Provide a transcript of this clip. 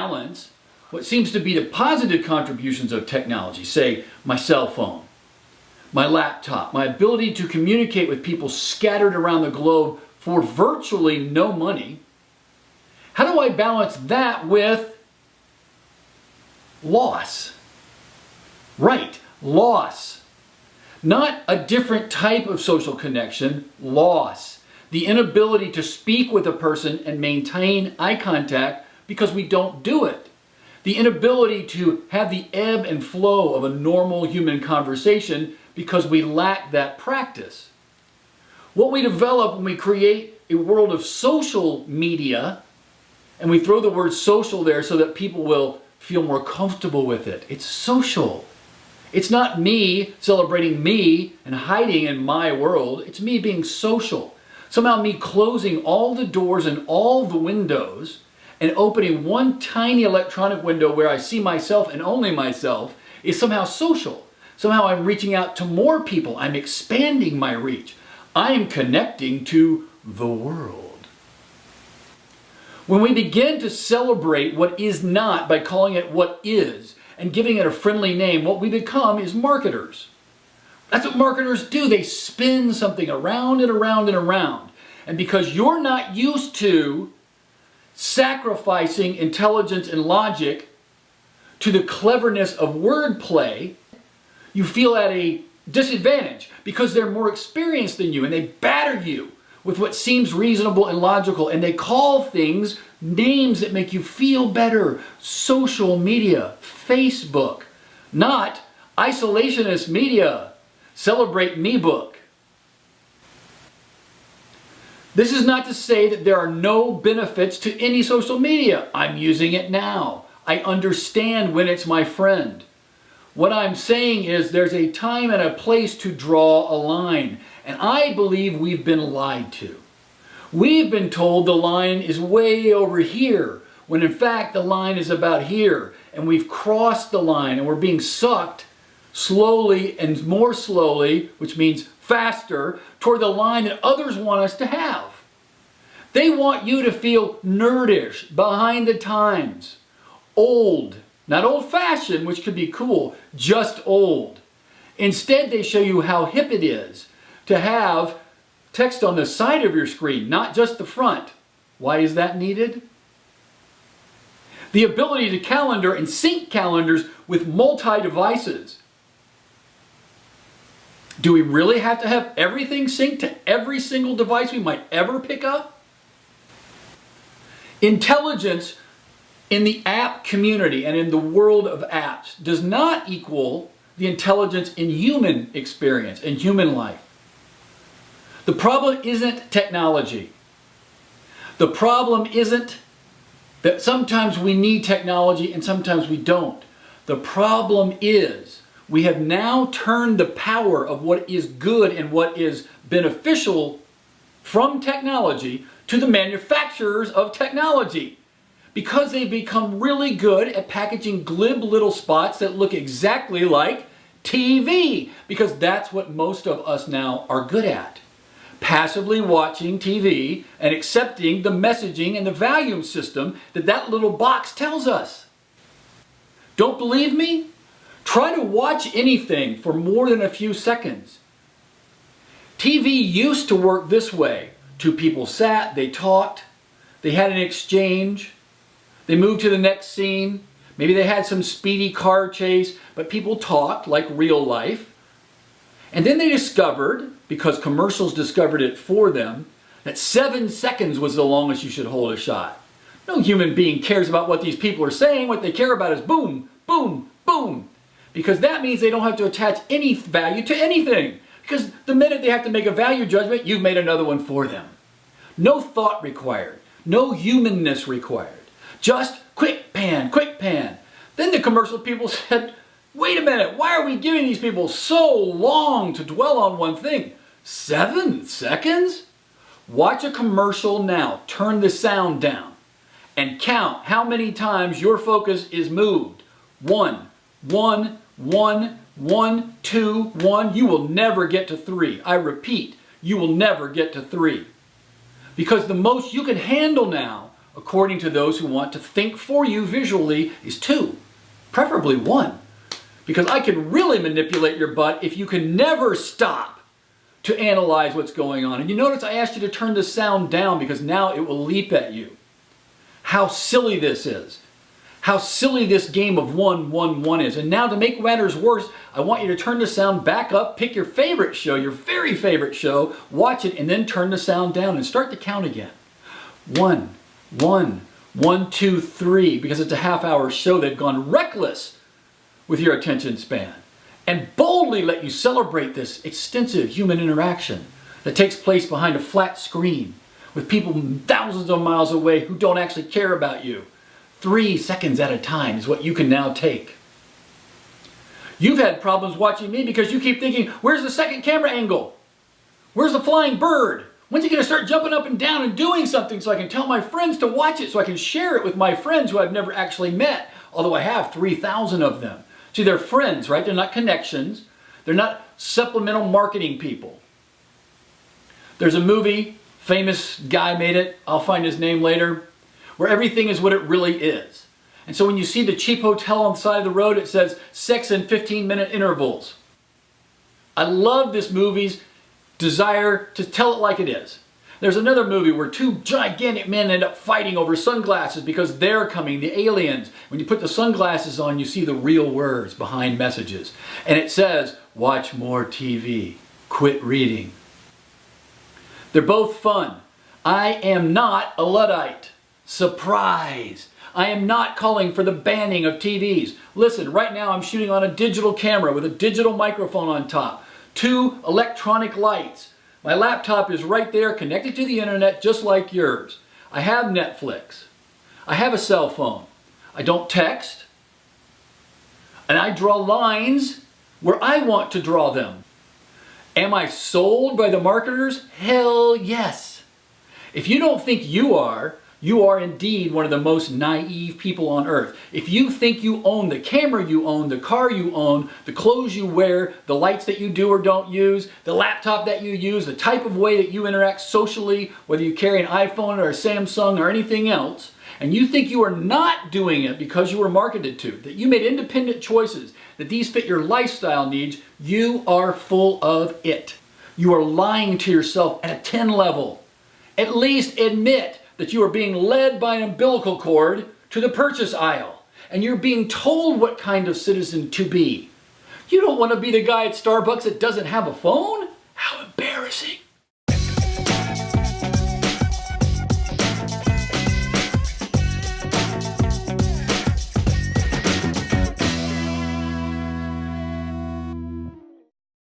balance what seems to be the positive contributions of technology, say my cell phone, my laptop, my ability to communicate with people scattered around the globe for virtually no money, how do I balance that with loss? Right, loss. Not a different type of social connection, loss. The inability to speak with a person and maintain eye contact because we don't do it. The inability to have the ebb and flow of a normal human conversation because we lack that practice. What we develop when we create a world of social media, and we throw the word social there so that people will feel more comfortable with it. It's social. It's not me celebrating me and hiding in my world. It's me being social. Somehow me closing all the doors and all the windows and opening one tiny electronic window where I see myself and only myself is somehow social. Somehow I'm reaching out to more people. I'm expanding my reach. I am connecting to the world. When we begin to celebrate what is not by calling it what is and giving it a friendly name, what we become is marketers. That's what marketers do. They spin something around and around and around. And because you're not used to sacrificing intelligence and logic to the cleverness of wordplay, you feel at a disadvantage because they're more experienced than you and they batter you with what seems reasonable and logical, and they call things names that make you feel better. Social media, Facebook, not isolationist media. Celebrate me book. This is not to say that there are no benefits to any social media. I'm using it now. I understand when it's my friend. What I'm saying is there's a time and a place to draw a line. And I believe we've been lied to. We've been told the line is way over here, when in fact the line is about here. And we've crossed the line and we're being sucked slowly and more slowly, which means faster, toward the line that others want us to have. They want you to feel nerdish, behind the times, old. Not old-fashioned, which could be cool, just old. Instead, they show you how hip it is to have text on the side of your screen, not just the front. Why is that needed? The ability to calendar and sync calendars with multi-devices. Do we really have to have everything synced to every single device we might ever pick up? Intelligence in the app community and in the world of apps does not equal the intelligence in human experience and human life. The problem isn't technology. The problem isn't that sometimes we need technology and sometimes we don't. The problem is we have now turned the power of what is good and what is beneficial from technology to the manufacturers of technology, because they've become really good at packaging glib little spots that look exactly like TV, because that's what most of us now are good at. Passively watching TV and accepting the messaging and the value system that that little box tells us. Don't believe me? Try to watch anything for more than a few seconds. TV used to work this way. Two people sat, they talked, they had an exchange, they moved to the next scene, maybe they had some speedy car chase, but people talked like real life. And then they discovered, because commercials discovered it for them, that 7 seconds was the longest you should hold a shot. No human being cares about what these people are saying. What they care about is boom, boom, boom. Because that means they don't have to attach any value to anything. Because the minute they have to make a value judgment, you've made another one for them. No thought required. No humanness required. Just quick pan, quick pan. Then the commercial people said, wait a minute, why are we giving these people so long to dwell on one thing? 7 seconds? Watch a commercial now. Turn the sound down and count how many times your focus is moved. 1, 1, 1, 1, 2, 1. You will never get to 3. I repeat, you will never get to 3. Because the most you can handle now according to those who want to think for you visually, is 2, preferably 1. Because I can really manipulate your butt if you can never stop to analyze what's going on. And you notice I asked you to turn the sound down because now it will leap at you. How silly this is. How silly this game of 1, 1, 1 is. And now to make matters worse, I want you to turn the sound back up, pick your favorite show, your very favorite show, watch it, and then turn the sound down and start to count again. 1, 1, 1, 2, 3, because it's a half-hour show. They've gone reckless with your attention span. And boldly let you celebrate this extensive human interaction that takes place behind a flat screen with people thousands of miles away who don't actually care about you. 3 seconds at a time is what you can now take. You've had problems watching me because you keep thinking, where's the second camera angle? Where's the flying bird? When's he going to start jumping up and down and doing something so I can tell my friends to watch it, so I can share it with my friends who I've never actually met, although I have 3,000 of them. See, they're friends, right? They're not connections. They're not supplemental marketing people. There's a movie, famous guy made it, I'll find his name later, where everything is what it really is. And so when you see the cheap hotel on the side of the road, it says sex in 15-minute intervals. I love this movie's desire to tell it like it is. There's another movie where 2 gigantic men end up fighting over sunglasses because they're coming, the aliens. When you put the sunglasses on, you see the real words behind messages. And it says, watch more TV, quit reading. They're both fun. I am not a Luddite. Surprise! I am not calling for the banning of TVs. Listen, right now I'm shooting on a digital camera with a digital microphone on top. 2 electronic lights. My laptop is right there connected to the internet just like yours. I have Netflix. I have a cell phone. I don't text. And I draw lines where I want to draw them. Am I sold by the marketers? Hell yes. If you don't think you are indeed one of the most naive people on earth. If you think you own the camera you own, the car you own, the clothes you wear, the lights that you do or don't use, the laptop that you use, the type of way that you interact socially, whether you carry an iPhone or a Samsung or anything else, and you think you are not doing it because you were marketed to, that you made independent choices, that these fit your lifestyle needs, you are full of it. You are lying to yourself at a 10 level. At least admit that you are being led by an umbilical cord to the purchase aisle, and you're being told what kind of citizen to be. You don't want to be the guy at Starbucks that doesn't have a phone? How embarrassing.